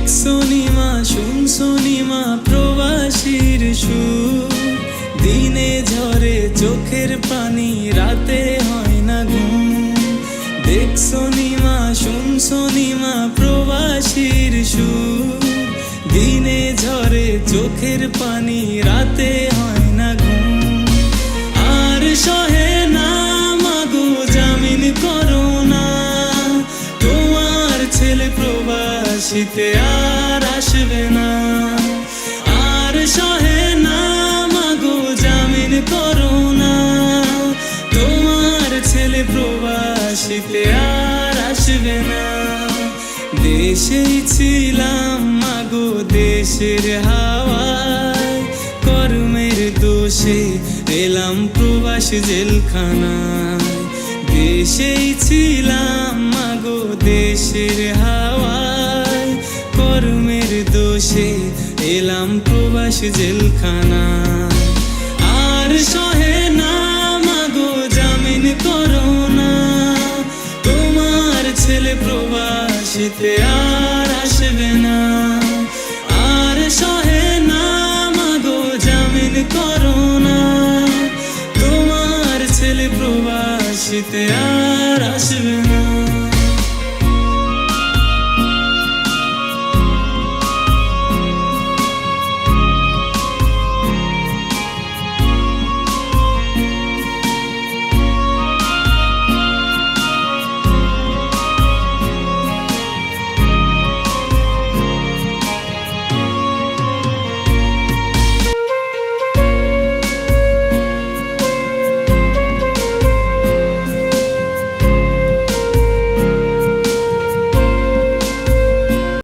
দেখছো নিমা শুনছো নিমা প্রবাসীর সুর, দিনে ঝরে চোখের পানি রাতে হয় না ঘুম। দেখছো নিমা শুনছো নিমা প্রবাসীর সুর, দিনে ঝরে চোখের পানি রাতে হয় না ঘুম। আর সহে না মাগো জামিন করো না, তোমার ছেলে প্রবাসীতে আর আসবে না। আর সহে না মাগো জামিন করো না, তোমার ছেলে প্রবাসীতে আর আসবে না। দেশেই ছিলাম মাগো দেশের হাওয়ায়, কর্মের দোষে এলাম প্রবাস জেলখানায়। দেশেই ছিলাম মাগো দেশের হাওয়ায়, কর্মের দোষে এলাম প্রবাস জেলখানায়। আর সহে না মাগো জামিন করো না, তোমার ছেলে প্রবাসীতে আর আসবে না। আর সহে না মাগো জামিন করো না, তোমার ছেলে প্রবাসীতে আর আসবে না।